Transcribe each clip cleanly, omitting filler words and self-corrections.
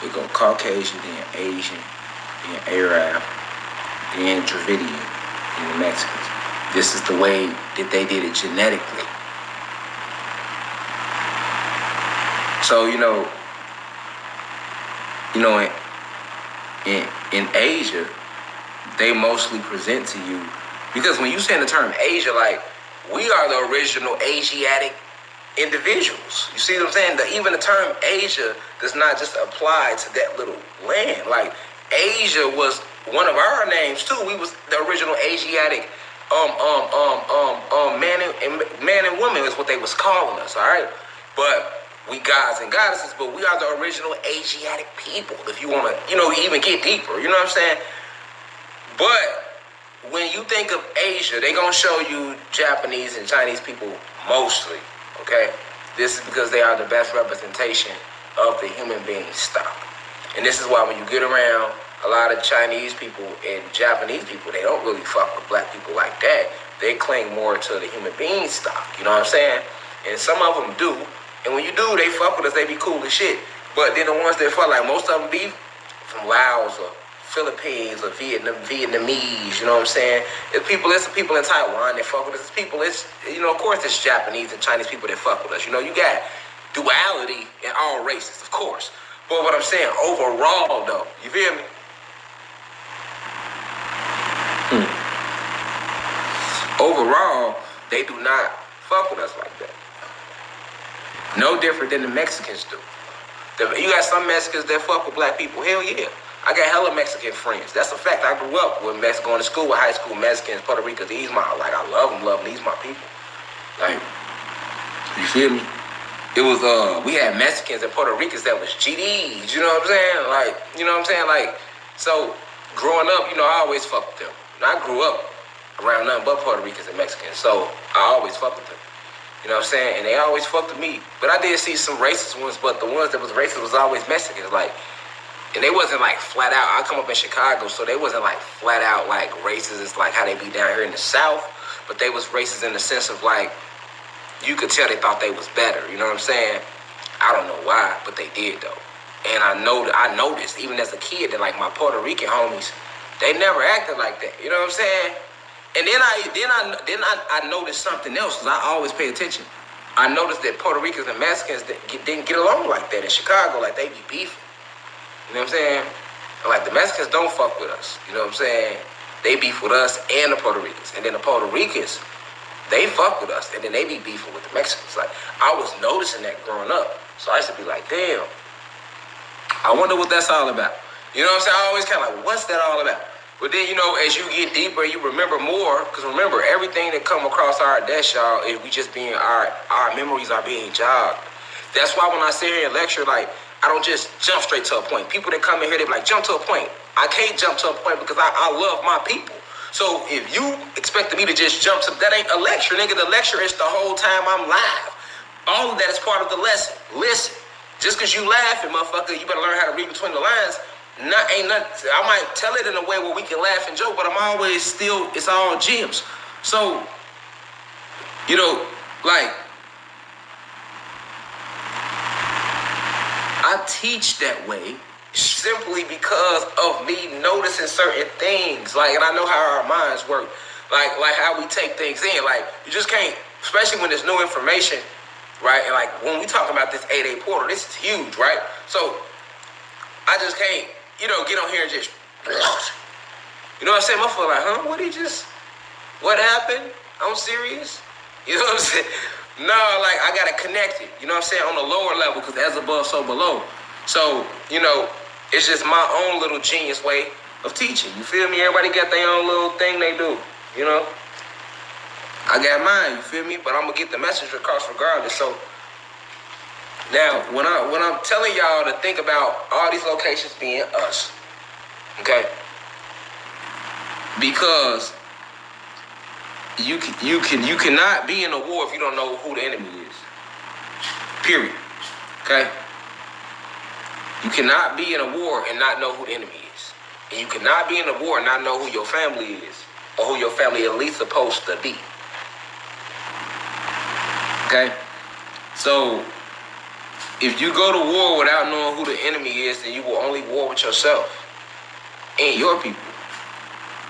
We go Caucasian, then Asian, then Arab, then Dravidian, and the Mexicans. This is the way that they did it genetically. So in Asia, they mostly present to you, because when you say the term Asia, like, we are the original Asiatic individuals. You see what I'm saying? Even the term Asia does not just apply to that little land. Like, Asia was one of our names too. We was the original Asiatic man and woman is what they was calling us. All right, but we gods and goddesses, but we are the original Asiatic people. If you want to, even get deeper, you know what I'm saying? But when you think of Asia, they gonna show you Japanese and Chinese people mostly. Okay, this is because they are the best representation of the human being stock, and this is why when you get around a lot of Chinese people and Japanese people, they don't really fuck with black people like that. They cling more to the human being stock. You know what I'm saying? And some of them do. And when you do, they fuck with us. They be cool as shit. But then the ones that fuck, like, most of them be from Laos or Philippines or Vietnamese. You know what I'm saying? It's some people in Taiwan that fuck with us. Of course, it's Japanese and Chinese people that fuck with us. You got duality in all races, of course. But what I'm saying, overall, though, you feel me? Overall, they do not fuck with us like that. No different than the Mexicans do. You got some Mexicans that fuck with black people. Hell yeah. I got hella Mexican friends. That's a fact. I grew up with Mexicans, going to school with high school Mexicans, Puerto Ricans. I love them. These my people. Like, you feel me? It was, we had Mexicans and Puerto Ricans that was GDs. You know what I'm saying? Like, you know what I'm saying? Like, so growing up, I always fucked with them. I grew up around nothing but Puerto Ricans and Mexicans, so I always fucked with them. You know what I'm saying? And they always fucked with me. But I did see some racist ones, but the ones that was racist was always Mexicans. Like, and they wasn't like flat out. I come up in Chicago, so they wasn't like flat out like racist. It's like how they be down here in the South. But they was racist in the sense of like, you could tell they thought they was better. You know what I'm saying? I don't know why, but they did though. And I noticed even as a kid that like my Puerto Rican homies, they never acted like that. You know what I'm saying? And then I noticed something else, because I always pay attention. I noticed that Puerto Ricans and Mexicans didn't get along like that in Chicago. Like, they be beefing. You know what I'm saying? Like, the Mexicans don't fuck with us. You know what I'm saying? They beef with us and the Puerto Ricans. And then the Puerto Ricans, they fuck with us. And then they be beefing with the Mexicans. Like, I was noticing that growing up. So I used to be like, damn, I wonder what that's all about. You know what I'm saying? I always kind of like, what's that all about? But then, as you get deeper, you remember more. Because remember, everything that come across our desk, y'all, is we just being, our memories are being jogged. That's why when I sit here and lecture, like, I don't just jump straight to a point. People that come in here, they be like, jump to a point. I can't jump to a point because I love my people. So if you expect me to just jump to, that ain't a lecture, nigga. The lecture is the whole time I'm live. All of that is part of the lesson. Listen, just because you laughing, motherfucker, you better learn how to read between the lines. I might tell it in a way where we can laugh and joke, but I'm always still, it's all gems. So, like, I teach that way simply because of me noticing certain things. Like, and I know how our minds work. Like how we take things in. Like, you just can't, especially when there's new information, right? And like, when we talk about this 8-8 portal, this is huge, right? So, I just can't, get on here and just, you know what I'm saying? My foot like, what happened? I'm serious. You know what I'm saying? No, like, I got to connect it, you know what I'm saying, on the lower level, because as above, so below. So, it's just my own little genius way of teaching. You feel me? Everybody got their own little thing they do, I got mine, you feel me? But I'm going to get the message across regardless. So, now, when I'm telling y'all to think about all these locations being us, okay? Because you cannot be in a war if you don't know who the enemy is. Period. Okay? You cannot be in a war and not know who the enemy is. And you cannot be in a war and not know who your family is, or who your family at least supposed to be. Okay? So If you go to war without knowing who the enemy is, then you will only war with yourself and your people.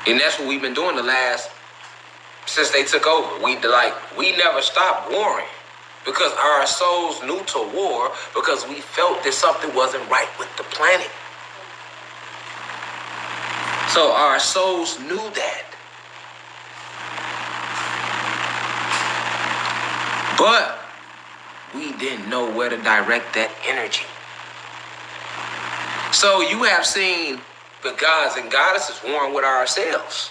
And that's what we've been doing since they took over. We never stopped warring because our souls knew to war because we felt that something wasn't right with the planet. So our souls knew that. But we didn't know where to direct that energy. So you have seen the gods and goddesses warring with ourselves.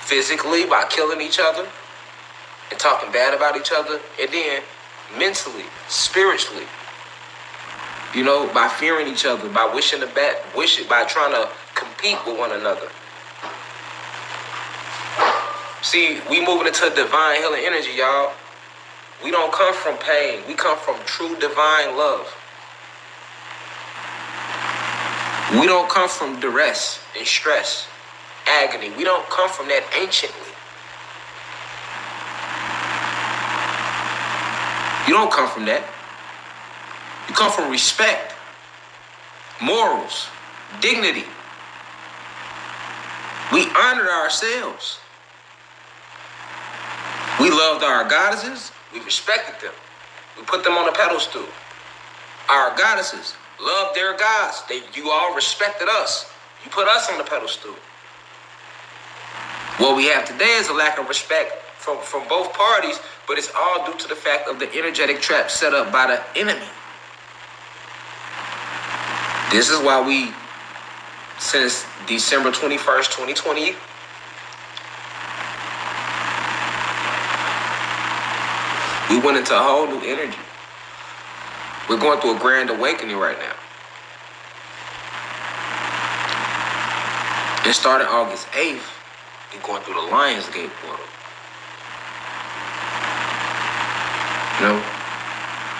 Physically, by killing each other and talking bad about each other. And then mentally, spiritually, by fearing each other, by wishing the bad, by trying to compete with one another. See, we moving into divine healing energy, y'all. We don't come from pain. We come from true divine love. We don't come from duress and stress, agony. We don't come from that anciently. You don't come from that. You come from respect, morals, dignity. We honored ourselves. We loved our goddesses. We respected them. We put them on a pedestal. Our goddesses loved their gods. You all respected us. You put us on the pedestal. What we have today is a lack of respect from both parties, but it's all due to the fact of the energetic trap set up by the enemy. This is why since December 21st, 2020, we went into a whole new energy. We're going through a grand awakening right now. It started August 8th. We're going through the Lionsgate portal.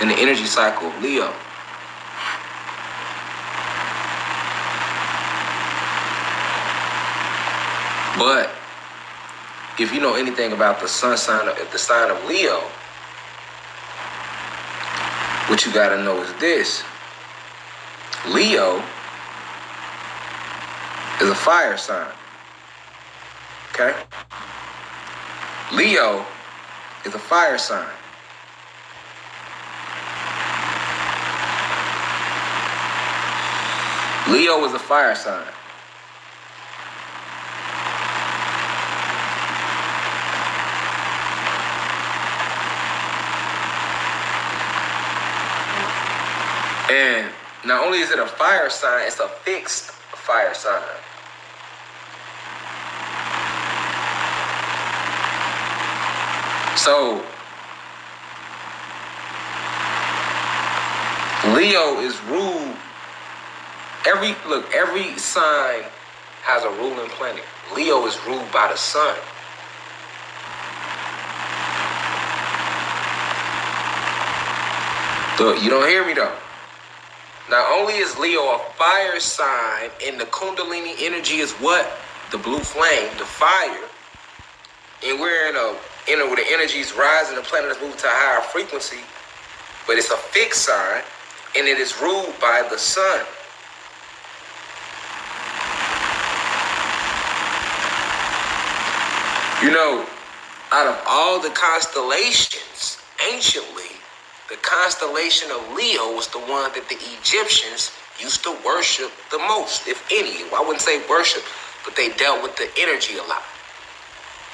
In the energy cycle of Leo. But if you know anything about the sun sign, the sign of Leo, what you gotta know is this. Leo is a fire sign. Okay? Leo is a fire sign. Leo is a fire sign. And not only is it a fire sign, it's a fixed fire sign. So, Leo is ruled. Every sign has a ruling planet. Leo is ruled by the sun. So you don't hear me though. Not only is Leo a fire sign, and the Kundalini energy is what? The blue flame, the fire. And we're where the energy is rising, the planet is moving to a higher frequency, but it's a fixed sign, and it is ruled by the sun. Out of all the constellations, anciently, the constellation of Leo was the one that the Egyptians used to worship the most, if any. I wouldn't say worship, but they dealt with the energy a lot.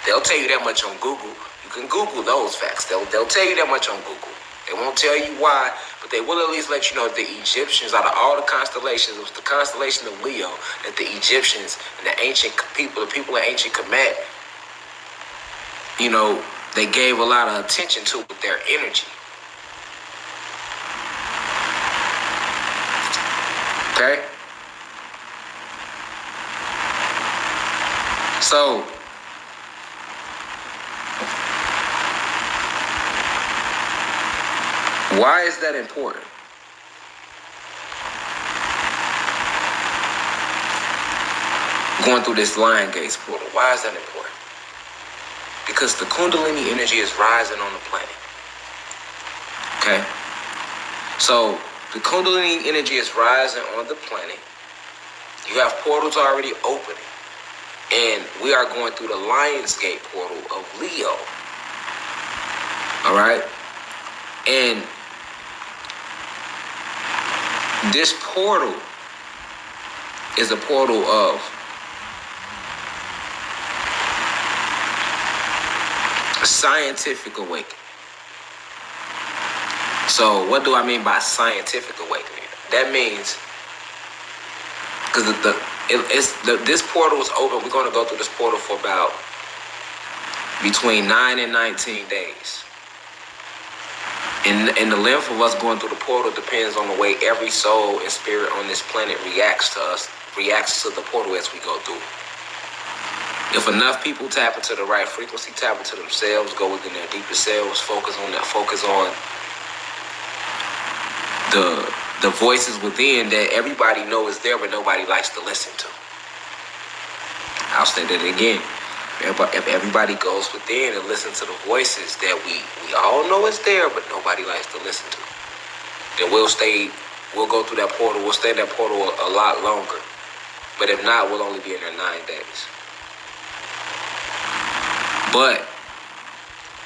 They'll tell you that much on Google. You can Google those facts. They'll tell you that much on Google. They won't tell you why, but they will at least let you know that the Egyptians, out of all the constellations, it was the constellation of Leo that the Egyptians and the ancient people, the people of ancient Kemet, they gave a lot of attention to with their energy. Okay? So, why is that important? Going through this Lion Gates portal, why is that important? Because the Kundalini energy is rising on the planet. Okay? So the Kundalini energy is rising on the planet. You have portals already opening. And we are going through the Lionsgate portal of Leo. All right? And this portal is a portal of scientific awakening. So what do I mean by scientific awakening? That means, because this portal is open, we're going to go through this portal for about between 9 and 19 days. And the length of us going through the portal depends on the way every soul and spirit on this planet reacts to us, reacts to the portal as we go through. If enough people tap into the right frequency, tap into themselves, go within their deepest selves, focus on the voices within that everybody knows is there, but nobody likes to listen to. I'll say that again. If everybody goes within and listens to the voices that we all know is there, but nobody likes to listen to, then we'll go through that portal, we'll stay in that portal a lot longer. But if not, we'll only be in there 9 days. But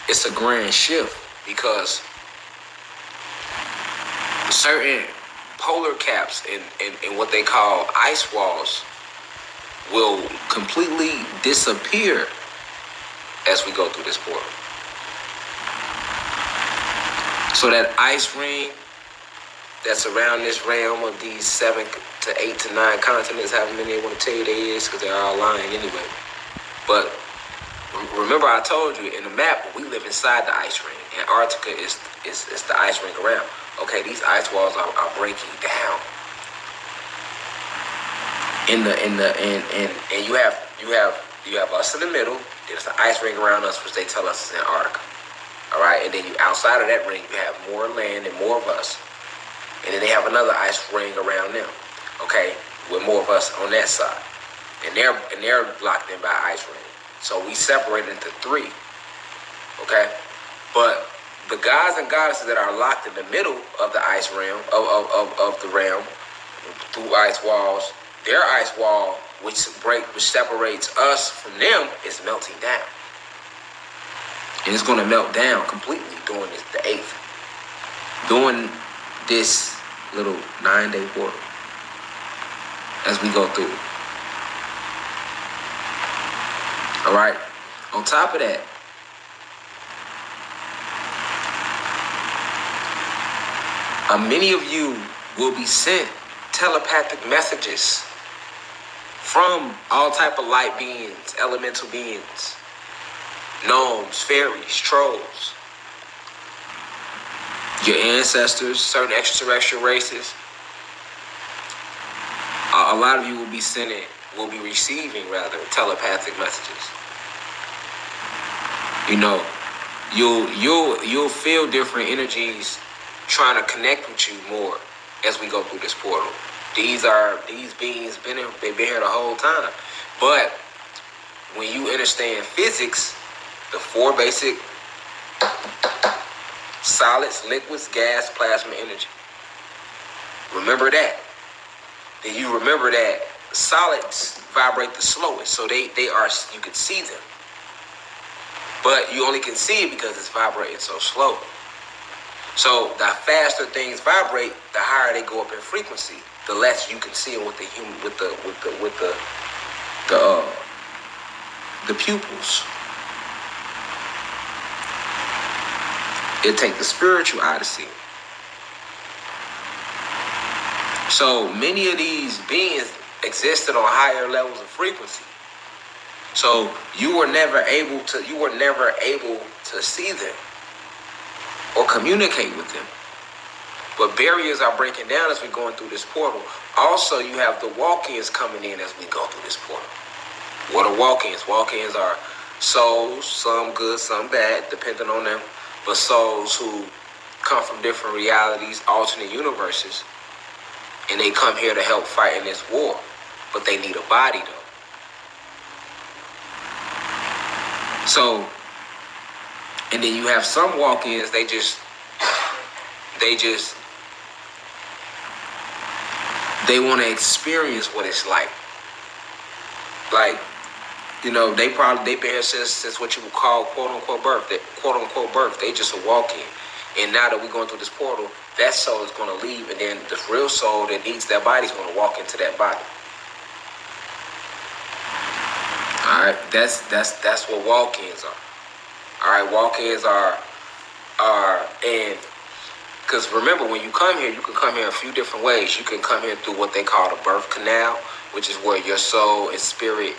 it's a grand shift because certain polar caps and what they call ice walls will completely disappear as we go through this portal. So that ice ring that's around this realm of these 7 to 8 to 9 continents, however many they want to tell you they is, because they're all lying anyway. But remember I told you in the map, we live inside the ice ring. Antarctica is the ice ring around. Okay, these ice walls are breaking down. And you have us in the middle. There's the ice ring around us, which they tell us is Antarctica. All right, and then outside of that ring, you have more land and more of us. And then they have another ice ring around them. Okay, with more of us on that side, and they're locked in by ice ring. So we separate into 3. Okay, but the gods and goddesses that are locked in the middle of the ice realm of the realm through ice walls. Their ice wall, which separates us from them, is melting down. And it's going to melt down completely during the 8th. During this little 9-day portal. As we go through. Alright? On top of that, many of you will be sent telepathic messages from all type of light beings, elemental beings, gnomes, fairies, trolls, your ancestors, certain extraterrestrial races. A lot of you will be receiving telepathic messages. You know, you'll feel different energies trying to connect with you more as we go through this portal. These beings they've been here the whole time. But when you understand physics, the 4 basic solids, liquids, gas, plasma, energy. Remember that. Then you remember that solids vibrate the slowest, so they are, you can see them. But you only can see it because it's vibrating so slow. So the faster things vibrate, the higher they go up in frequency. The less you can see them with the pupils. It take the spiritual eye to see. So many of these beings existed on higher levels of frequency. So you were never able to see them or communicate with them. But barriers are breaking down as we're going through this portal. Also, you have the walk-ins coming in as we go through this portal. What are walk-ins? Walk-ins are souls, some good, some bad, depending on them. But souls who come from different realities, alternate universes, and they come here to help fight in this war. But they need a body, though. So, and then you have some walk-ins, they just They want to experience what it's like. Like, you know, they've been here since what you would call quote unquote birth. That quote unquote birth, they just a walk in. And now that we're going through this portal, that soul is going to leave, and then the real soul that needs that body is going to walk into that body. All right, that's what walk-ins are. All right, walk-ins are and because remember, when you come here, you can come here a few different ways. You can come here through what they call the birth canal, which is where your soul and spirit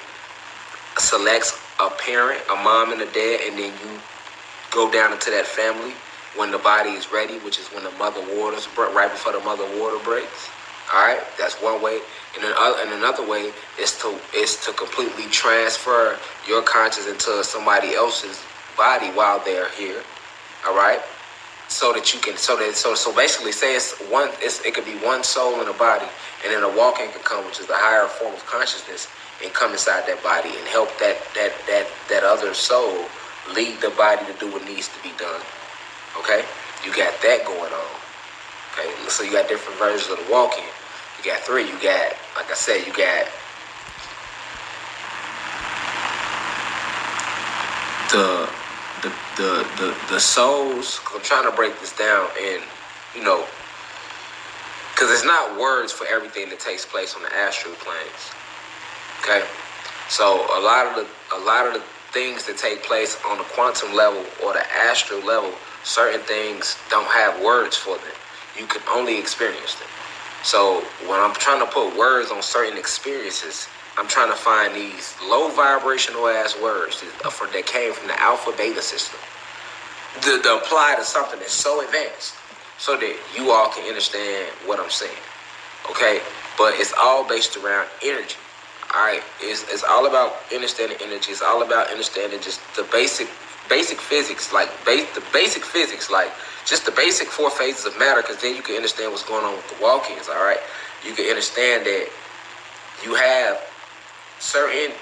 selects a parent, a mom and a dad, and then you go down into that family when the body is ready, which is when the mother waters right before the mother water breaks. All right, that's one way. And another way is to completely transfer your conscience into somebody else's body while they're here. All right, so that you can so basically say it could be one soul in a body, and then a walk-in can come, which is the higher form of consciousness, and come inside that body and help that other soul lead the body to do what needs to be done. Okay, you got that going on. Okay, so you got different versions of the walk-in. You got three. You got, like I said, you got the souls. Cause I'm trying to break this down, and you know, because it's not words for everything that takes place on the astral planes. Okay, so a lot of the things that take place on the quantum level or the astral level, certain things don't have words for them. You can only experience them. So when I'm trying to put words on certain experiences, I'm trying to find these low vibrational ass words that came from the alpha beta system to apply to something that's so advanced, so that you all can understand what I'm saying. Okay, but it's all based around energy. All right, it's all about understanding energy. It's all about understanding just the basic physics, like the basic physics, like just the basic four phases of matter. Because then you can understand what's going on with the walk-ins. All right, you can understand that you have certain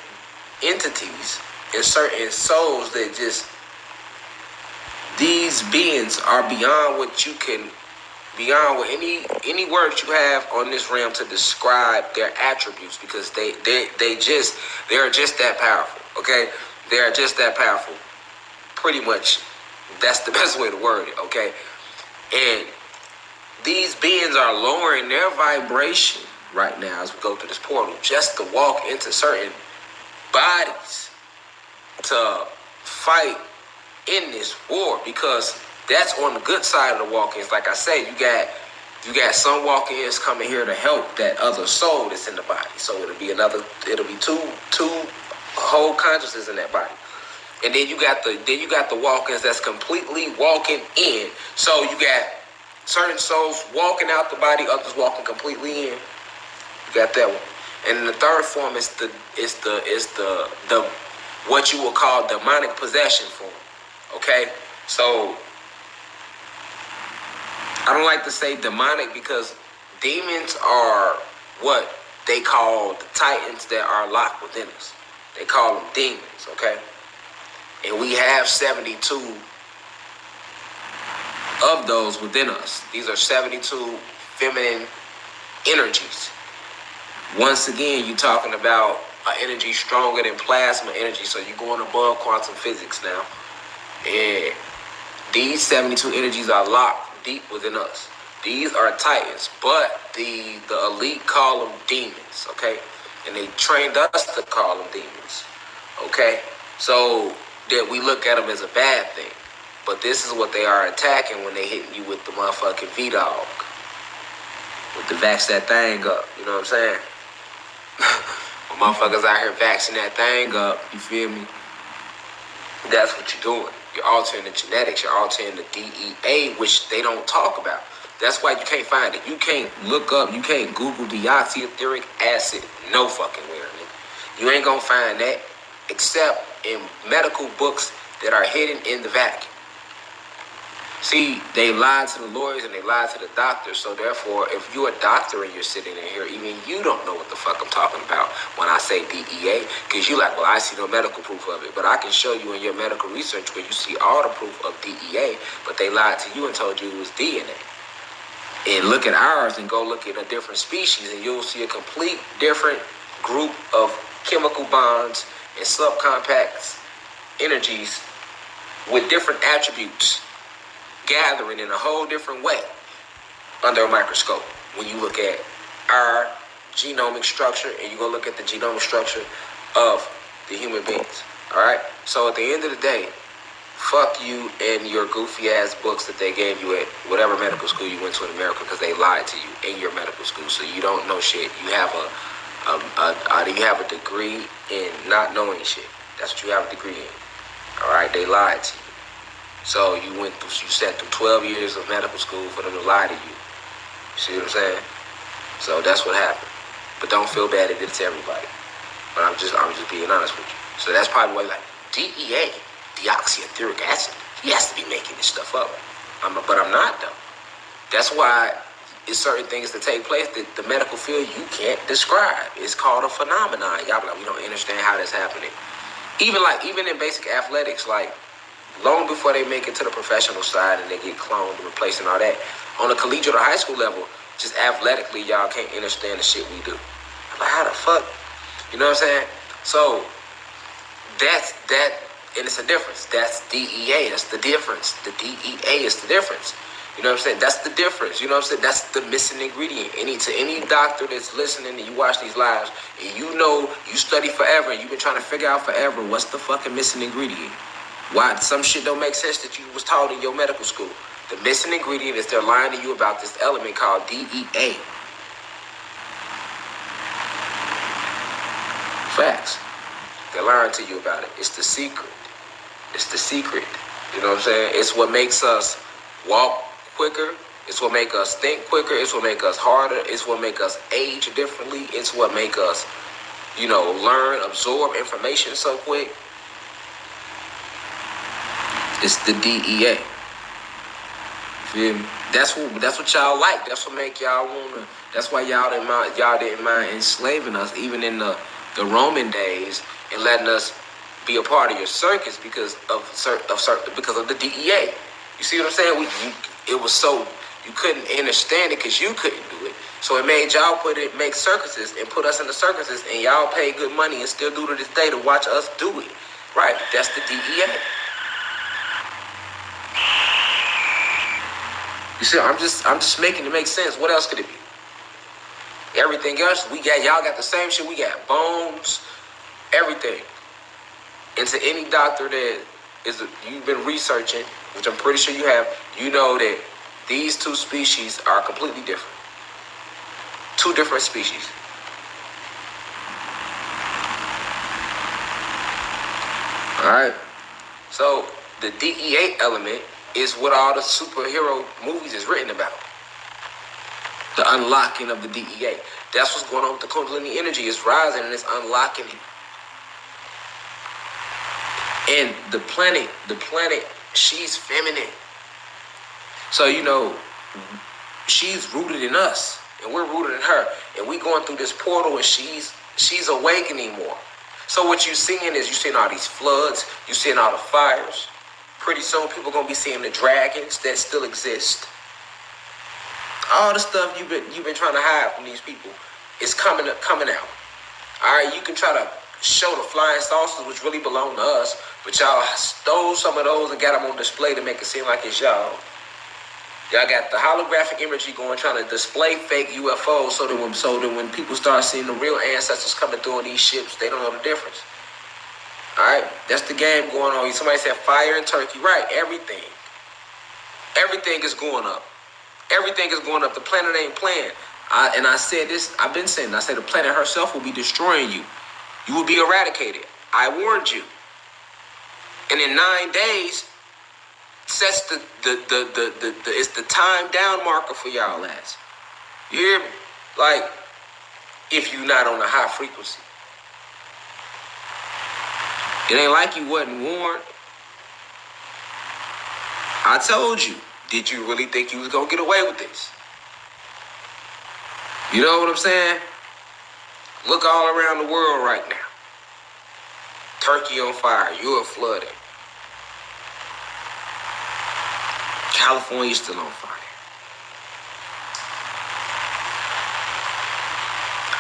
entities and certain souls that just, these beings are beyond what any words you have on this realm to describe their attributes, because they are just that powerful. Okay, they are just that powerful. Pretty much, that's the best way to word it. Okay, and these beings are lowering their vibration right now as we go through this portal, just to walk into certain bodies to fight in this war, because that's on the good side of the walk-ins. Like I said, you got some walk-ins coming here to help that other soul that's in the body. So it'll be two whole consciousness in that body. And then you got the walk-ins that's completely walking in. So you got certain souls walking out the body, others walking completely in. You got that one. And then the third form is the what you would call demonic possession form. Okay? So I don't like to say demonic, because demons are what they call the titans that are locked within us. They call them demons, okay? And we have 72 of those within us. These are 72 feminine energies. Once again, you're talking about an energy stronger than plasma energy, so you're going above quantum physics now. And these 72 energies are locked deep within us. These are titans, but the elite call them demons, okay? And they trained us to call them demons, okay? So that we look at them as a bad thing. But this is what they are attacking when they hitting you with the motherfucking V-Dog. With the vax that thing up, you know what I'm saying? When motherfuckers out here vaxing that thing up, you feel me? That's what you're doing. You're altering the genetics. You're altering the DEA, which they don't talk about. That's why you can't find it. You can't look up, you can't Google deoxyetheric acid. No fucking where, nigga. You ain't gonna find that except in medical books that are hidden in the vacuum. See, they lied to the lawyers and they lied to the doctors. So therefore, if you're a doctor and you're sitting in here, even you don't know what the fuck I'm talking about when I say DEA. Because you're like, well, I see no medical proof of it. But I can show you in your medical research where you see all the proof of DEA. But they lied to you and told you it was DNA. And look at ours and go look at a different species, and you'll see a complete different group of chemical bonds and subcompact energies with different attributes gathering in a whole different way under a microscope. When you look at our genomic structure and you go look at the genomic structure of the human beings. All right. So at the end of the day, fuck you and your goofy ass books that they gave you at whatever medical school you went to in America, because they lied to you in your medical school. So you don't know shit. You have you have a degree in not knowing shit. That's what you have a degree in. All right. They lied to you. So you sat through 12 years of medical school for them to lie to you. You see what I'm saying? So that's what happened. But don't feel bad, it did it to everybody. But I'm just being honest with you. So that's probably why, like, DEA, deoxyetheric acid, he has to be making this stuff up. But I'm not, though. That's why it's certain things that take place that the medical field you can't describe. It's called a phenomenon. Y'all be like, we don't understand how that's happening. Even in basic athletics, like, long before they make it to the professional side and they get cloned and replaced and all that, on a collegiate or high school level, just athletically, y'all can't understand the shit we do. I'm like, how the fuck? You know what I'm saying? So, that's that, and it's a difference. That's DEA, that's the difference. The DEA is the difference. You know what I'm saying? That's the difference. You know what I'm saying? That's the missing ingredient. Any doctor that's listening and you watch these lives, and you know you study forever and you've been trying to figure out forever what's the fucking missing ingredient. Why some shit don't make sense that you was taught in your medical school. The missing ingredient is they're lying to you about this element called DEA. Facts. They're lying to you about it. It's the secret. It's the secret. You know what I'm saying? It's what makes us walk quicker. It's what makes us think quicker. It's what makes us harder. It's what makes us age differently. It's what makes us, learn, absorb information so quick. It's the DEA. Feel me? That's what y'all like. That's what make y'all wanna. That's why y'all didn't mind enslaving us, even in the Roman days, and letting us be a part of your circus because of the DEA. You see what I'm saying? It was so you couldn't understand it because you couldn't do it. So it made y'all make circuses and put us in the circuses, and y'all pay good money and still do to this day to watch us do it. Right? That's the DEA. You see, I'm just making it make sense. What else could it be? Everything else, y'all got the same shit. We got bones, everything. And to any doctor that you've been researching, which I'm pretty sure you have, you know that these two species are completely different. Two different species. All right. So the DEA element is what all the superhero movies is written about. The unlocking of the DEA. That's what's going on with the Kundalini energy. It's rising and it's unlocking it. And the planet, she's feminine. So, she's rooted in us and we're rooted in her. And we going through this portal and she's awakening more. So what you're seeing is you're seeing all these floods. You're seeing all the fires. Pretty soon people going to be seeing the dragons that still exist. All the stuff you've been trying to hide from these people is coming out. All right, you can try to show the flying saucers, which really belong to us, but y'all stole some of those and got them on display to make it seem like it's y'all. Y'all got the holographic imagery going, trying to display fake UFOs so that when people start seeing the real ancestors coming through on these ships, they don't know the difference. All right, that's the game going on. Somebody said fire in Turkey. Right, everything is going up. Everything is going up. The planet ain't playing. I said this, I've been saying, I said the planet herself will be destroying you. You will be eradicated. I warned you. And in 9 days, sets it's the time down marker for y'all ass. You hear me? Like, if you're not on a high frequency. It ain't like you wasn't warned. I told you. Did you really think you was going to get away with this? You know what I'm saying? Look all around the world right now. Turkey on fire. Europe flooded. California's still on fire.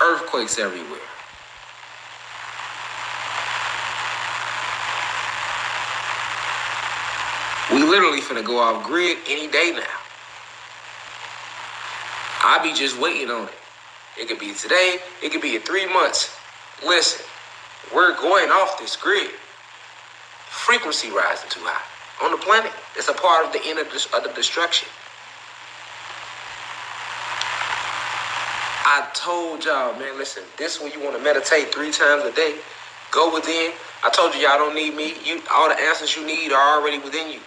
Earthquakes everywhere. We literally finna go off grid any day now. I be just waiting on it. It could be today. It could be in 3 months. Listen, we're going off this grid. Frequency rising too high on the planet. It's a part of the end of the destruction. I told y'all, man, listen, this when you want to meditate 3 times a day. Go within. I told you y'all don't need me. All the answers you need are already within you.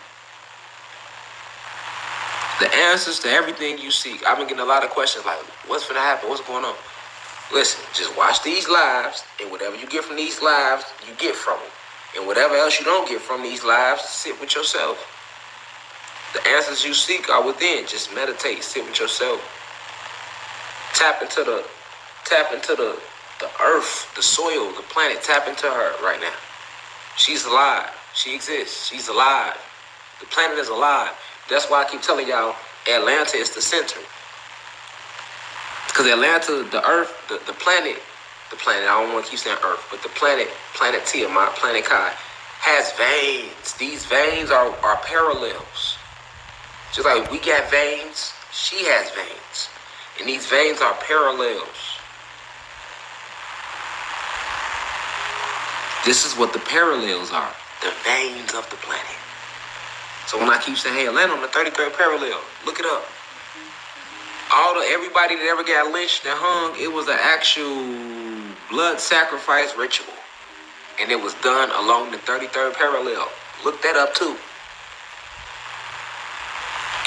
The answers to everything you seek. I've been getting a lot of questions like, what's gonna happen? What's going on? Listen, just watch these lives, and whatever you get from these lives, you get from them. And whatever else you don't get from these lives, sit with yourself. The answers you seek are within. Just meditate, sit with yourself. Tap into the earth, the soil, the planet. Tap into her right now. She's alive. She exists. She's alive. The planet is alive. That's why I keep telling y'all, Atlanta is the center. Because Atlanta, the earth, the planet, I don't want to keep saying earth, but the planet Tiamat, planet Kai, has veins. These veins are parallels. Just like we got veins, she has veins. And these veins are parallels. This is what the parallels are. The veins of the planet. So when I keep saying, hey, Atlanta on the 33rd parallel, look it up. Everybody that ever got lynched and hung, it was an actual blood sacrifice ritual. And it was done along the 33rd parallel. Look that up too.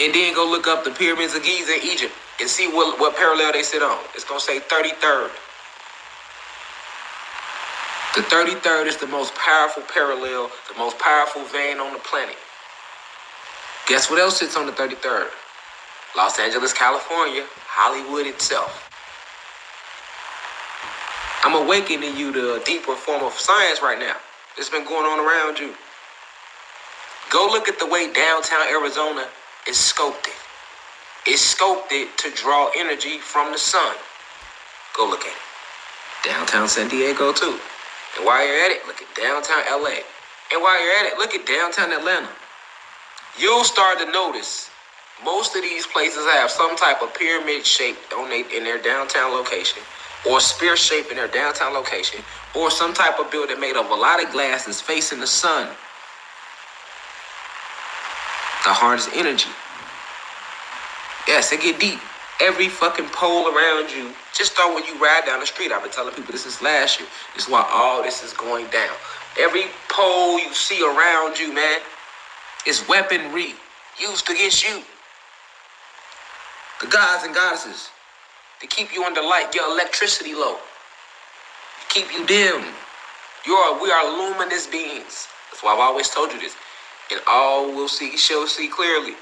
And then go look up the pyramids of Giza in Egypt and see what parallel they sit on. It's going to say 33rd. The 33rd is the most powerful parallel, the most powerful vein on the planet. Guess what else sits on the 33rd? Los Angeles, California, Hollywood itself. I'm awakening you to a deeper form of science right now. It's been going on around you. Go look at the way downtown Arizona is sculpted. It's sculpted to draw energy from the sun. Go look at it. Downtown San Diego too. And while you're at it, look at downtown LA. And while you're at it, look at downtown Atlanta. You'll start to notice most of these places have some type of pyramid shape in their downtown location, or spear shape in their downtown location, or some type of building made of a lot of glasses facing the sun. The harness energy. Yes, it get deep. Every fucking pole around you, just start when you ride down the street. I've been telling people this is last year. This is why all this is going down. Every pole you see around you, man, is weaponry used against you. The gods and goddesses, to keep you under light, your electricity low, keep you dim. We are luminous beings. That's why I've always told you this. And all shall see clearly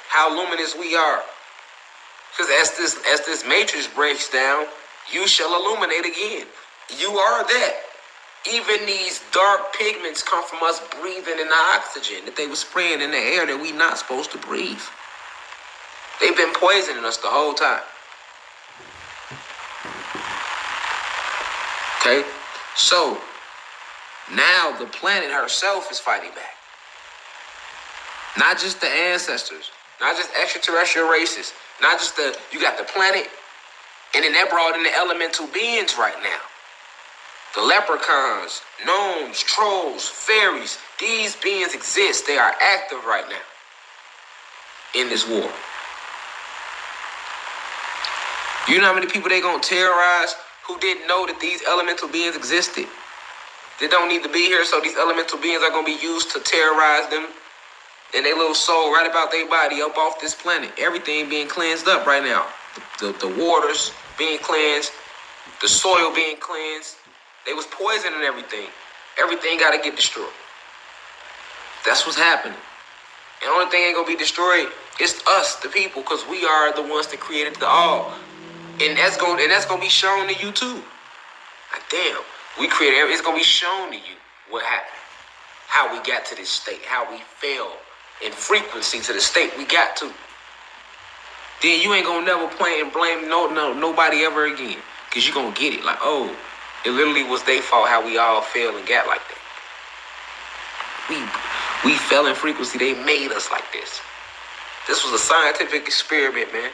how luminous we are. Because as this matrix breaks down, you shall illuminate again. You are that. Even these dark pigments come from us breathing in the oxygen that they were spraying in the air that we not supposed to breathe. They've been poisoning us the whole time. Okay? So, now the planet herself is fighting back. Not just the ancestors, not just extraterrestrial races, not just you got the planet, and then that brought in the elemental beings right now. The leprechauns, gnomes, trolls, fairies, these beings exist. They are active right now in this war. You know how many people they gonna terrorize who didn't know that these elemental beings existed? They don't need to be here, so these elemental beings are gonna be used to terrorize them and their little soul right about their body up off this planet. Everything being cleansed up right now. The waters being cleansed, the soil being cleansed. They was poisoning everything. Everything got to get destroyed. That's what's happening. And the only thing ain't going to be destroyed is us, the people, because we are the ones that created the all. And that's going to be shown to you too. Like, damn, we created everything. It's going to be shown to you what happened. How we got to this state. How we fell in frequency to the state we got to. Then you ain't going to never point and blame nobody ever again. Because you're going to get it. Like, oh, it literally was their fault how we all fell and got like that. We fell in frequency. They made us like this. This was a scientific experiment, man.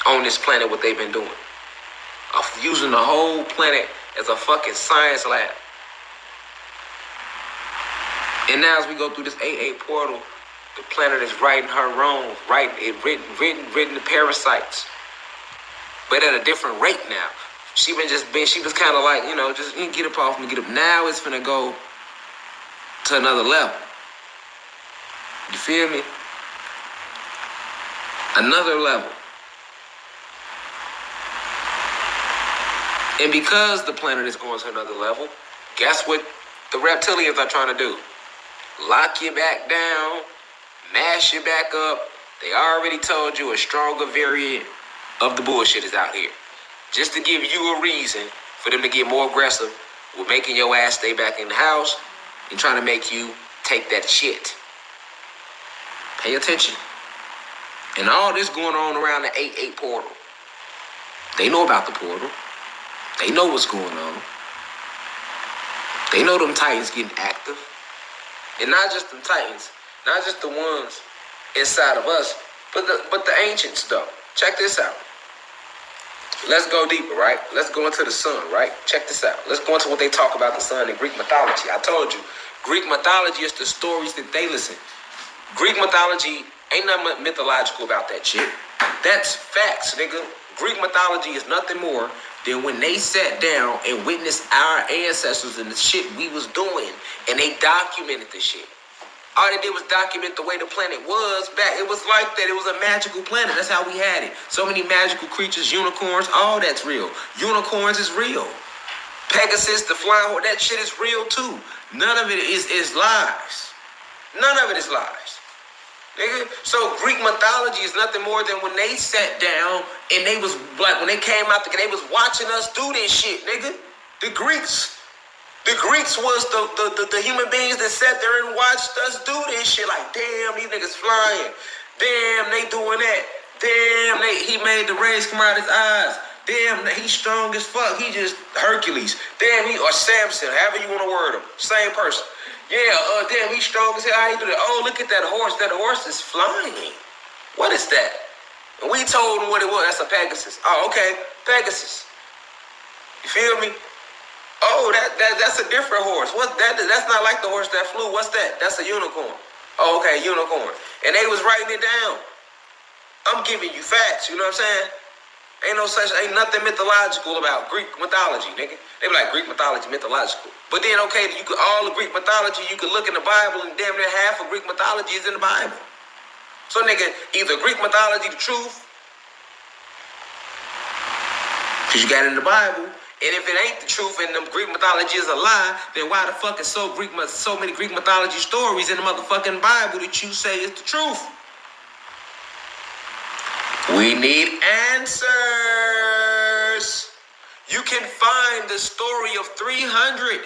On this planet, what they've been doing. Of using the whole planet as a fucking science lab. And now as we go through this 8-8 portal, the planet is righting her wrongs, written the parasites. But at a different rate now. She was kind of like, just get up off me, get up. Now it's finna go to another level. You feel me? Another level. And because the planet is going to another level, guess what the reptilians are trying to do? Lock you back down, mash you back up. They already told you a stronger variant of the bullshit is out here. Just to give you a reason for them to get more aggressive with making your ass stay back in the house and trying to make you take that shit. Pay attention. And all this going on around the 8-8 portal. They know about the portal. They know what's going on. They know them Titans getting active. And not just them Titans, not just the ones inside of us, but the ancients though. Check this out. Let's go deeper, right? Let's go into the sun, right? Check this out. Let's go into what they talk about the sun in Greek mythology. I told you, Greek mythology is the stories that they listen. Greek mythology ain't nothing mythological about that shit. That's facts, nigga. Greek mythology is nothing more than when they sat down and witnessed our ancestors and the shit we was doing, and they documented the shit. All they did was document the way the planet was back. It was like that. It was a magical planet. That's how we had it. So many magical creatures, unicorns, all that's real. Unicorns is real. Pegasus, the flying horse, that shit is real too. None of it is lies. None of it is lies. Nigga. So Greek mythology is nothing more than when they sat down and they was like, when they came out, they was watching us do this shit, nigga. The Greeks was the human beings that sat there and watched us do this shit. Like, damn, these niggas flying. Damn, they doing that. Damn, he made the rays come out his eyes. Damn, he's strong as fuck. He just Hercules. Damn, or Samson, however you want to word him. Same person. Yeah, damn, he's strong as hell. How you do that? Oh, look at that horse. That horse is flying. What is that? And we told him what it was. That's a Pegasus. Oh, okay, Pegasus. You feel me? Oh, that's a different horse. What that? That's not like the horse that flew. What's that? That's a unicorn. Oh, okay, unicorn. And they was writing it down. I'm giving you facts. You know what I'm saying? Ain't nothing mythological about Greek mythology, nigga. They be like, Greek mythology, mythological. But then, okay, all the Greek mythology, you could look in the Bible and damn near half of Greek mythology is in the Bible. So, nigga, either Greek mythology, the truth, because you got it in the Bible, and if it ain't the truth and the Greek mythology is a lie, then why the fuck is so many Greek mythology stories in the motherfucking Bible that you say is the truth? We need answers. You can find the story of 300,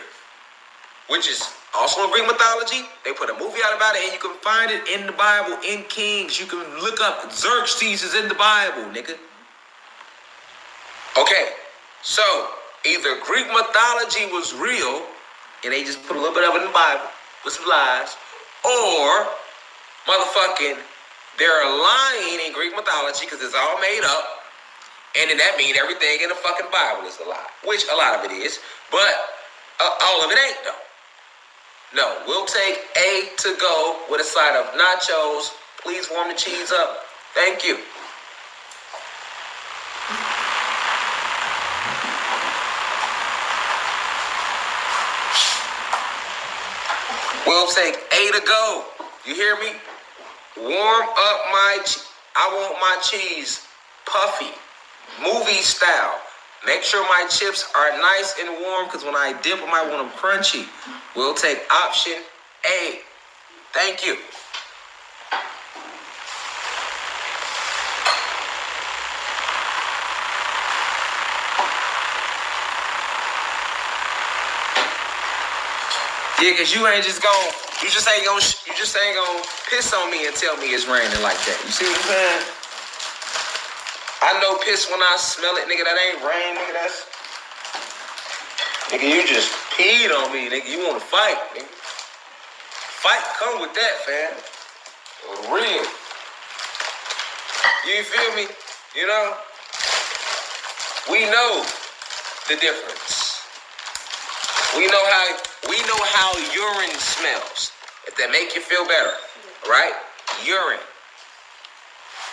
which is also in Greek mythology. They put a movie out about it, and you can find it in the Bible, in Kings. You can look up Xerxes is in the Bible, nigga. Okay, so either Greek mythology was real, and they just put a little bit of it in the Bible with some lies, or motherfucking they're lying in Greek mythology because it's all made up, and then that means everything in the fucking Bible is a lie, which a lot of it is, but all of it ain't though. No, we'll take A to go with a side of nachos. Please warm the cheese up. Thank you. We'll take A to go. You hear me? Warm up I want my cheese puffy, movie style. Make sure my chips are nice and warm because when I dip them, I want them crunchy. We'll take option A. Thank you. Yeah, cause you just ain't gonna piss on me and tell me it's raining like that. You see what I'm saying? I know piss when I smell it, nigga. That ain't rain, nigga. That's... Nigga, you just peed on me, nigga. You want to fight, nigga. Fight come with that, fam. Real. You feel me? You know? We know the difference. We know how urine smells. If that make you feel better, right? Urine.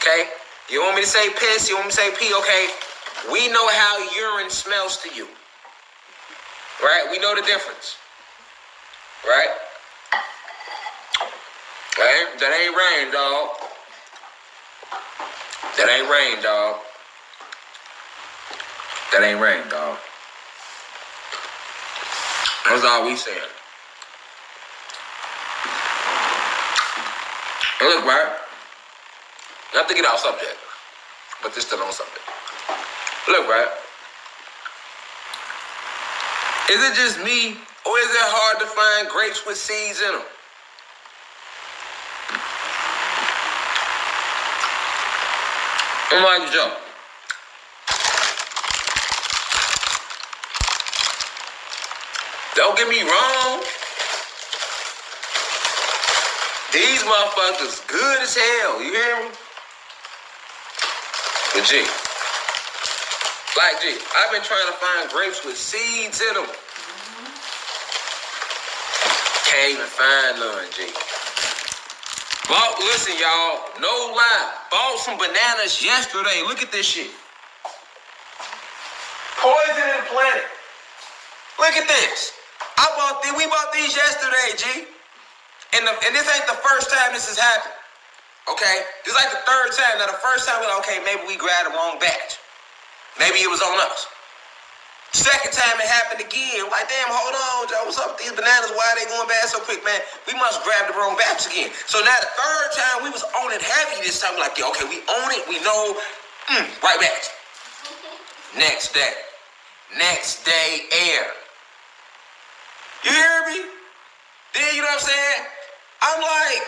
Okay? You want me to say piss? You want me to say pee? Okay. We know how urine smells to you. Right? We know the difference. Right? That ain't rain, dog. That ain't rain, dog. That ain't rain, dog. That's all we saying. And look, right? Not to get off subject, but this still on subject. Look, right? Is it just me, or is it hard to find grapes with seeds in them? I'm like, Joe. Don't get me wrong. These motherfuckers good as hell, you hear me? But G, like G, I've been trying to find grapes with seeds in them. Can't even find none, G. Listen, y'all, no lie. Bought some bananas yesterday. Look at this shit. Poison in the planet. Look at this. We bought these yesterday, G. And this ain't the first time this has happened. Okay? This is like the third time. Now, the first time, okay, maybe we grabbed the wrong batch. Maybe it was on us. Second time it happened again. Like, damn, hold on, Joe. What's up with these bananas? Why are they going bad so quick, man? We must grab the wrong batch again. So now the third time, we was on it heavy this time. We're like, yeah, okay, we own it. We know. Right back. Next day. Next day, air. You hear me? Then, you know what I'm saying? I'm like,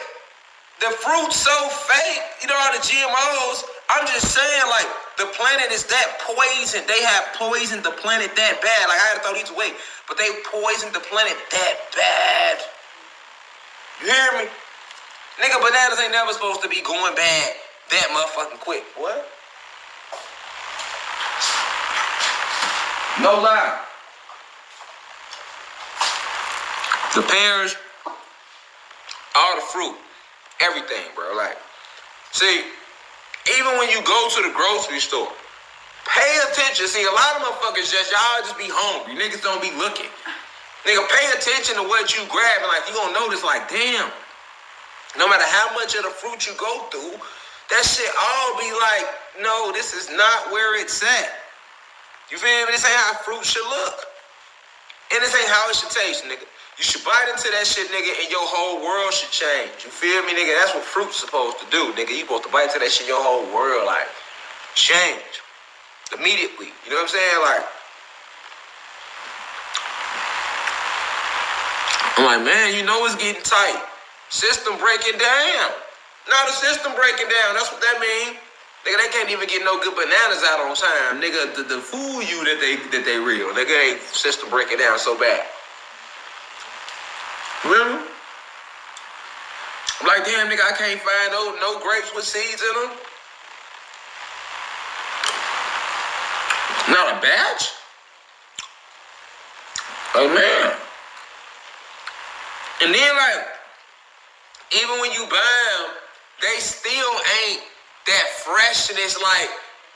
the fruit's so fake. You know, all the GMOs. I'm just saying, like, the planet is that poison. They have poisoned the planet that bad. Like, I had to throw these away. But they poisoned the planet that bad. You hear me? Nigga, bananas ain't never supposed to be going bad that motherfucking quick. What? No lie. The pears, all the fruit, everything, bro. Like, see, even when you go to the grocery store, pay attention. See, a lot of motherfuckers y'all just be hungry. Niggas don't be looking. Nigga, pay attention to what you grabbing. Like, you gonna notice, like, damn, no matter how much of the fruit you go through, that shit all be like, no, this is not where it's at. You feel me? This ain't how fruit should look. And this ain't how it should taste, nigga. You should bite into that shit, nigga, and your whole world should change. You feel me, nigga? That's what fruit's supposed to do, nigga. You supposed to bite into that shit, your whole world, like, change. Immediately. You know what I'm saying? Like, I'm like, man, you know it's getting tight. System breaking down. Now the system breaking down. That's what that means. Nigga, they can't even get no good bananas out on time. Nigga, the fool you that they real. Nigga, they system breaking down so bad. Really? I'm like, damn, nigga, I can't find no grapes with seeds in them. Not a batch? Oh, man. And then, like, even when you buy them, they still ain't that freshness like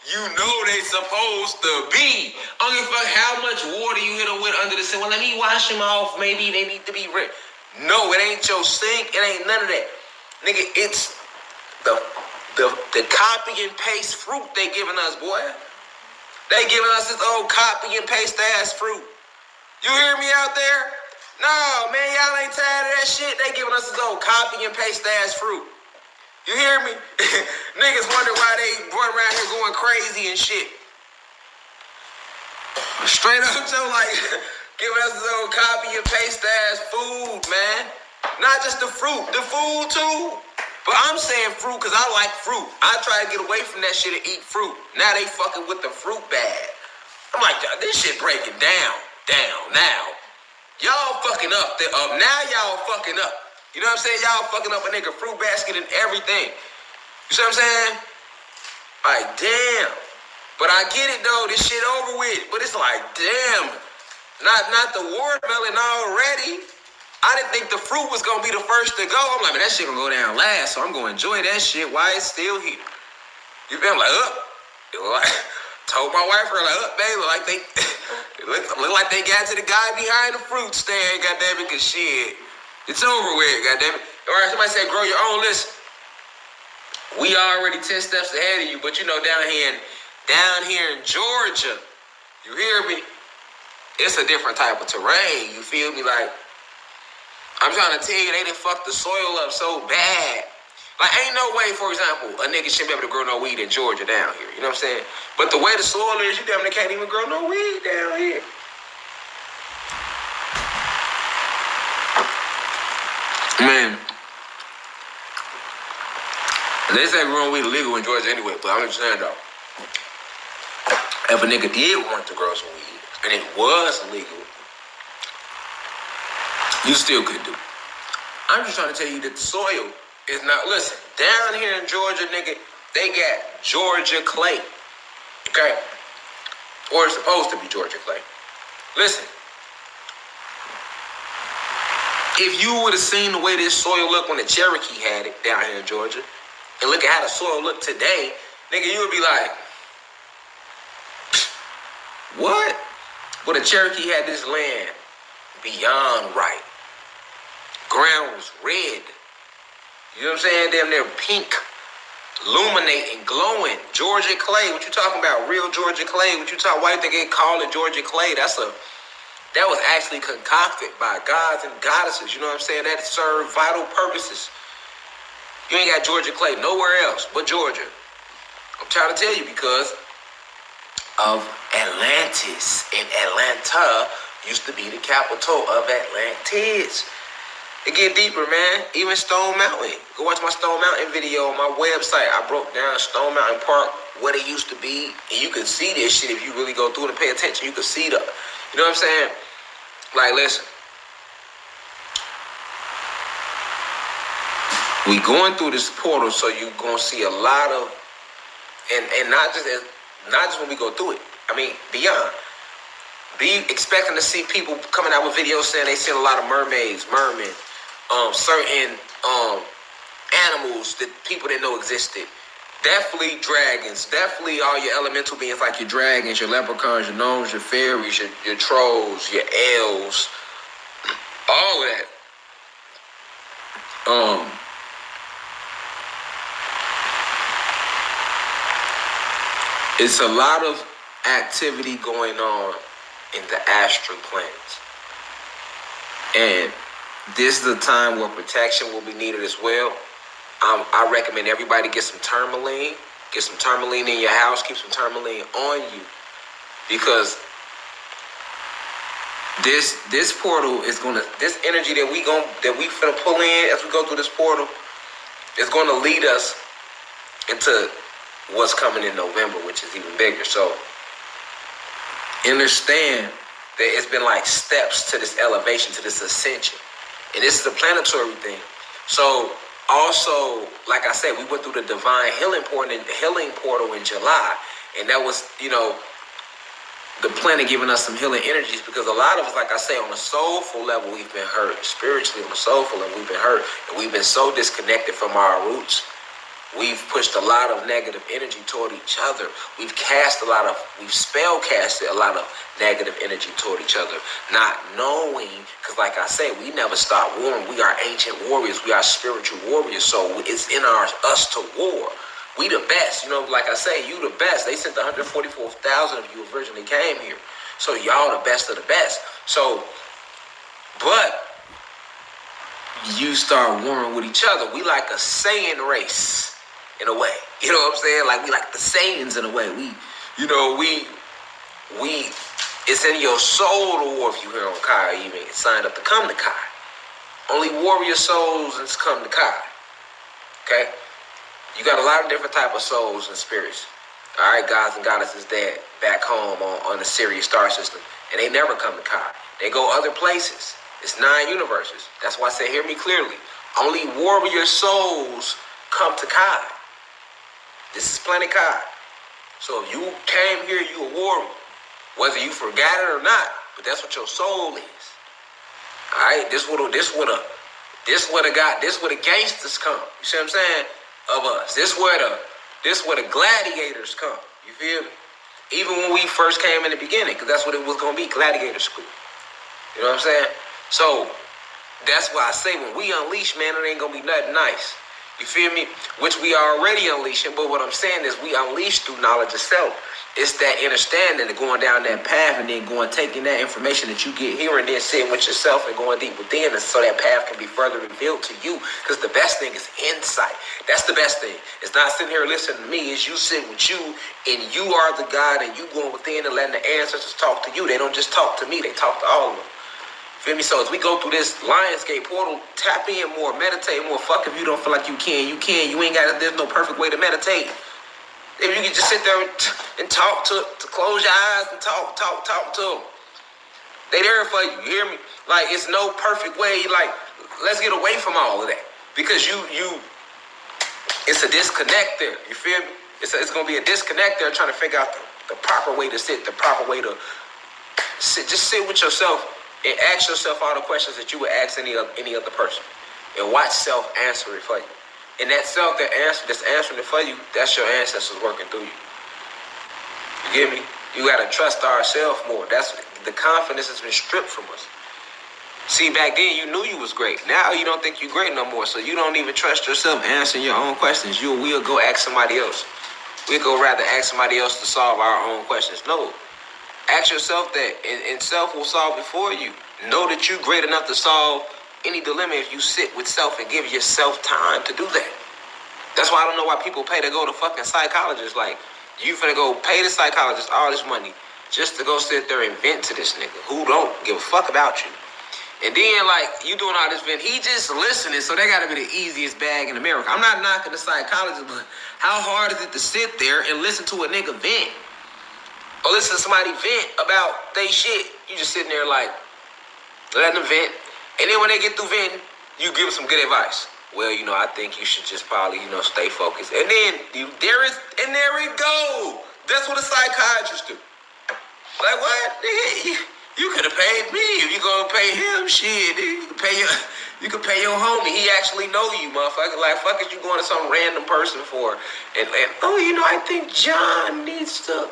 you know they supposed to be. I don't give a fuck how much water you hit them with under the sink. Well, let me wash them off. Maybe they need to be ripped. No, it ain't your sink. It ain't none of that. Nigga, it's the copy and paste fruit they giving us, boy. They giving us this old copy and paste ass fruit. You hear me out there? No, man, y'all ain't tired of that shit. They giving us this old copy and paste ass fruit. You hear me? Niggas wonder why they run around here going crazy and shit. Straight up, so like, giving us this old copy and paste ass food, man. Not just the fruit, the food too. But I'm saying fruit because I like fruit. I try to get away from that shit and eat fruit. Now they fucking with the fruit bag. I'm like, this shit breaking down now. Y'all fucking up. Now y'all fucking up. You know what I'm saying? Y'all fucking up a nigga fruit basket and everything. You see what I'm saying? Like, damn. But I get it though. This shit over with. But it's like, damn. Not the watermelon already. I didn't think the fruit was gonna be the first to go. I'm like, man, that shit gonna go down last, so I'm gonna enjoy that shit while it's still here. You feel me? Like, told my wife, baby, like they look like they got to the guy behind the fruit stand, goddamn it, cause shit, it's over with, goddamn it. All right, somebody say, grow your own. Listen, we already 10 steps ahead of you, but you know, down here in Georgia, you hear me? It's a different type of terrain. You feel me? Like, I'm trying to tell you, they done fucked the soil up so bad. Like, ain't no way, for example, a nigga shouldn't be able to grow no weed in Georgia down here. You know what I'm saying? But the way the soil is, you damn near can't even grow no weed down here. Man. They say growing weed illegal in Georgia anyway, but I'm just saying though, if a nigga did want to grow some weed, and it was illegal, you still could do it. I'm just trying to tell you that the soil is not, listen, down here in Georgia, nigga, they got Georgia clay. Okay? Or it's supposed to be Georgia clay. Listen, if you would have seen the way this soil looked when the Cherokee had it down here in Georgia, and look at how the soil look today, nigga, you would be like, what? But the Cherokee had this land beyond right. Ground was red. You know what I'm saying? Damn near pink, illuminating, glowing. Georgia clay. What you talking about? Real Georgia clay. What you talking? Why you think they call it Georgia clay? That was actually concocted by gods and goddesses. You know what I'm saying? That served vital purposes. You ain't got Georgia clay nowhere else but Georgia. I'm trying to tell you because of Atlantis. And Atlanta used to be the capital of Atlantis. It get deeper, man. Even Stone Mountain. Go watch my Stone Mountain video on my website. I broke down Stone Mountain Park, what it used to be. And you can see this shit if you really go through it and pay attention. You can see you know what I'm saying? Like, listen. We going through this portal, so you gonna see a lot of, and not just when we go through it. I mean, beyond. Be expecting to see people coming out with videos saying they seen a lot of mermaids, mermen, certain animals that people didn't know existed. Definitely dragons. Definitely all your elemental beings like your dragons, your leprechauns, your gnomes, your fairies, your trolls, your elves. All of that. It's a lot of activity going on in the astral planes. And this is the time where protection will be needed as well. I recommend everybody get some tourmaline. Get some tourmaline in your house. Keep some tourmaline on you. Because this portal is this energy that we finna pull in as we go through this portal is gonna lead us into what's coming in November, which is even bigger. So understand that it's been like steps to this elevation, to this ascension. And this is a planetary thing. So also, like I said, we went through the divine healing portal in July. And that was, the planet giving us some healing energies, because a lot of us, like I say, on a soulful level, we've been hurt. Spiritually, on a soulful level, we've been hurt. And we've been so disconnected from our roots. We've pushed a lot of negative energy toward each other. We've spell casted a lot of negative energy toward each other. Not knowing, because like I say, we never stop warring. We are ancient warriors. We are spiritual warriors. So it's in us to war. We the best. Like I say, you the best. They sent 144,000 of you originally came here. So y'all the best of the best. So, but you start warring with each other. We like a Saiyan race. In a way, you know what I'm saying? Like we like the Saiyans in a way. It's in your soul to war if you here on Kai. You mean signed up to come to Kai. Only warrior souls and come to Kai. Okay? You got a lot of different type of souls and spirits. All right, gods and goddesses that back home on the Sirius star system, and they never come to Kai. They go other places. It's 9 universes. That's why I say, hear me clearly. Only warrior souls come to Kai. This is Planet Kai. So if you came here, you a warrior, whether you forgot it or not. But that's what your soul is. All right, this where the gangsters come. You see what I'm saying? Of us. This where the gladiators come. You feel me? Even when we first came in the beginning, because that's what it was gonna be, gladiator school. You know what I'm saying? So that's why I say when we unleash, man, it ain't gonna be nothing nice. You feel me? Which we are already unleashing, but what I'm saying is we unleash through knowledge of self. It's that understanding of going down that path and then taking that information that you get here and then sitting with yourself and going deep within, and so that path can be further revealed to you. Because the best thing is insight. That's the best thing. It's not sitting here listening to me. It's you sitting with you, and you are the God, and you going within and letting the ancestors talk to you. They don't just talk to me. They talk to all of them. Feel me? So as we go through this Lionsgate portal, tap in more, meditate more. Fuck if you don't feel like you can. You can. You ain't got. There's no perfect way to meditate. If you can just sit there and talk to close your eyes and talk to them. They there for you. You hear me? Like, it's no perfect way. Like, let's get away from all of that. Because it's a disconnect there. You feel me? It's going to be a disconnect there trying to figure out the proper way to sit, the proper way to sit. Just sit with yourself and ask yourself all the questions that you would ask any other person. And watch self answer it for you. And that self that's answering it for you, that's your ancestors working through you. You get me? You gotta trust ourselves more. That's the confidence has been stripped from us. See, back then you knew you was great. Now you don't think you're great no more, so you don't even trust yourself answering your own questions. We'll go ask somebody else. We'll go rather ask somebody else to solve our own questions. No. Ask yourself that, and self will solve it for you. Know that you're great enough to solve any dilemma if you sit with self and give yourself time to do that. That's why I don't know why people pay to go to fucking psychologists. Like, you finna go pay the psychologist all this money just to go sit there and vent to this nigga who don't give a fuck about you. And then, like, you doing all this vent, he just listening, so that gotta be the easiest bag in America. I'm not knocking the psychologist, but how hard is it to sit there and listen to a nigga vent? Or listen to somebody vent about they shit. You just sitting there like, letting them vent. And then when they get through venting, you give them some good advice. Well, I think you should just probably, stay focused. And then there we go. That's what a psychiatrist do. Like, what? Nigga, you could have paid me. If you gonna pay him, shit, nigga, you could pay your homie. He actually know you, motherfucker. Like, fuck is you going to some random person for? And I think John needs to.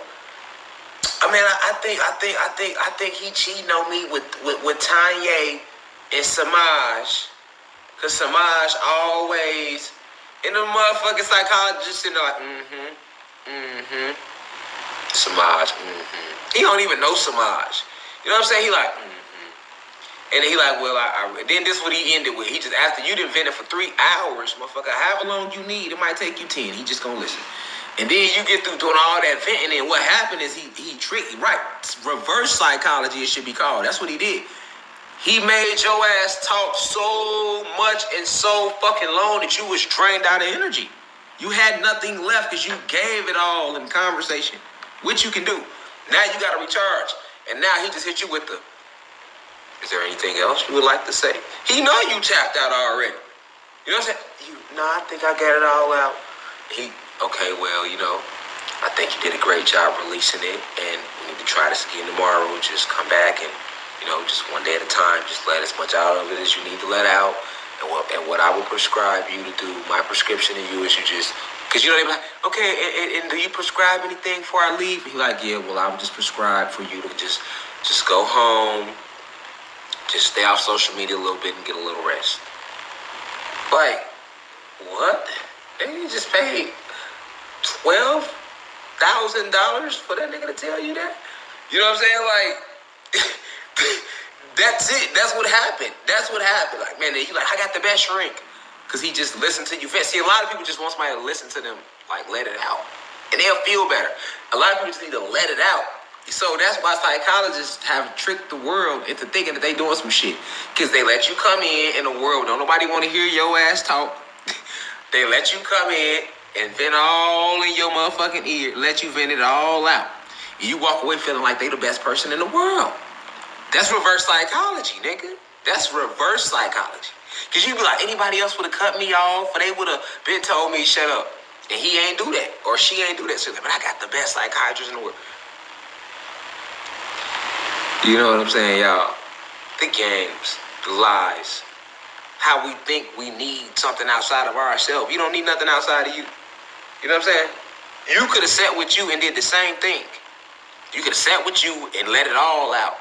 I mean, I think he cheating on me with Tanya and Samaj. Cause Samaj always, and the motherfucking psychologist sitting there like, Samaj, He don't even know Samaj. You know what I'm saying? He like, And then he like, well, then this is what he ended with. He just, after you done vented for 3 hours, motherfucker, however long you need, it might take you 10. He just gonna listen. And then you get through doing all that venting, and what happened is he tricked, right? Reverse psychology, it should be called. That's what he did. He made your ass talk so much and so fucking long that you was drained out of energy. You had nothing left because you gave it all in conversation, which you can do. Now you got to recharge. And now he just hit you with is there anything else you would like to say? He know you tapped out already. You know what I'm saying? I think I got it all out. Okay, well, I think you did a great job releasing it, and we need to try this again tomorrow. Just come back and, just one day at a time, just let as much out of it as you need to let out. And what I will prescribe you to do, my prescription to you is you just, because they be like, okay, and do you prescribe anything before I leave? He's like, yeah, well, I would just prescribe for you to just go home, just stay off social media a little bit and get a little rest. Like, what? And you just paid $12,000 for that nigga to tell you that? You know what I'm saying? Like, that's it. That's what happened. Like, man, he like, I got the best shrink. Because he just listened to you. See, a lot of people just want somebody to listen to them, like, let it out. And they'll feel better. A lot of people just need to let it out. So that's why psychologists have tricked the world into thinking that they doing some shit. Because they let you come in the world. Don't nobody want to hear your ass talk. They let you come in and vent all in your motherfucking ear, let you vent it all out. And you walk away feeling like they the best person in the world. That's reverse psychology, nigga. That's reverse psychology. Cause you be like, anybody else would have cut me off, or they would have been told me shut up. And he ain't do that, or she ain't do that. So, but I got the best psychiatrist in the world. You know what I'm saying, y'all? The games, the lies, how we think we need something outside of ourselves. You don't need nothing outside of you. You know what I'm saying? You could have sat with you and did the same thing. You could have sat with you and let it all out.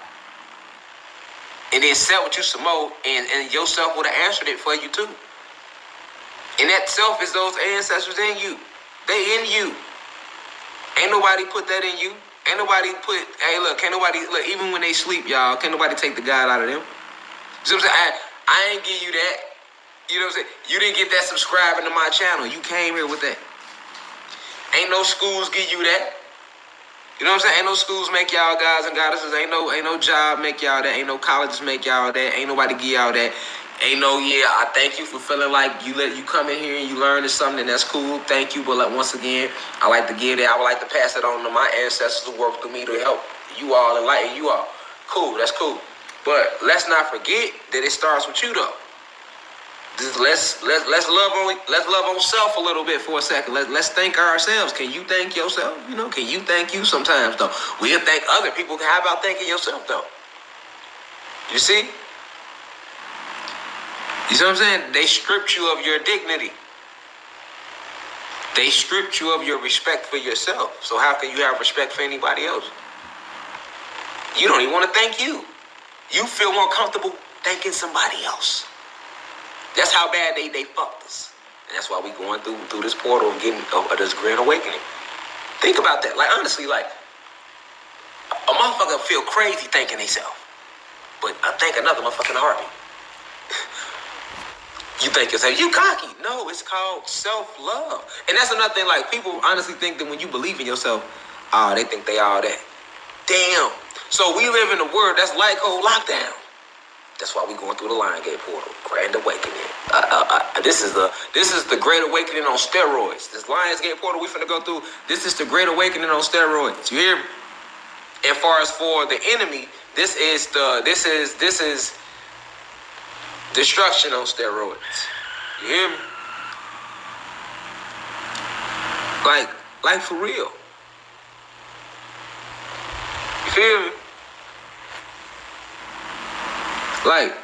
And then sat with you some more, and yourself would have answered it for you too. And that self is those ancestors in you. They in you. Ain't nobody put that in you. Ain't nobody put, hey, look, can't nobody, look, even when they sleep, y'all, can't nobody take the God out of them. You know what I'm saying? I ain't give you that. You know what I'm saying? You didn't get that subscribing to my channel. You came here with that. Ain't no schools give you that. You know what I'm saying? Ain't no schools make y'all gods and goddesses. Ain't no job make y'all that. Ain't no colleges make y'all that. Ain't nobody give y'all that. Ain't no, yeah, I thank you for feeling like you come in here and you learn something that's cool. Thank you. But like, once again, I like to give that. I would like to pass it on to my ancestors who work through me to help you all, enlighten you all. Cool, that's cool. But let's not forget that it starts with you though. Let's love on self a little bit for a second. Let's thank ourselves. Can you thank yourself? You know, can you thank you sometimes though? We'll thank other people. How about thanking yourself though? You see? You see what I'm saying? They stripped you of your dignity. They stripped you of your respect for yourself. So how can you have respect for anybody else? You don't even want to thank you. You feel more comfortable thanking somebody else. That's how bad they fucked us. And that's why we going through this portal of getting this great awakening. Think about that. Like, honestly, like, a motherfucker feel crazy thanking himself. But I thank another motherfucking heartbeat. You think yourself, you cocky. No, it's called self-love. And that's another thing, like, people honestly think that when you believe in yourself, they think they all that. Damn. So we live in a world that's like whole lockdown. That's why we going through the Lion Gate portal, Grand Awakening. This is the Great Awakening on steroids. This Lions Gate portal we finna go through. This is the Great Awakening on steroids. You hear me? And far as for the enemy, this is destruction on steroids. You hear me? Like for real. You feel me? Like,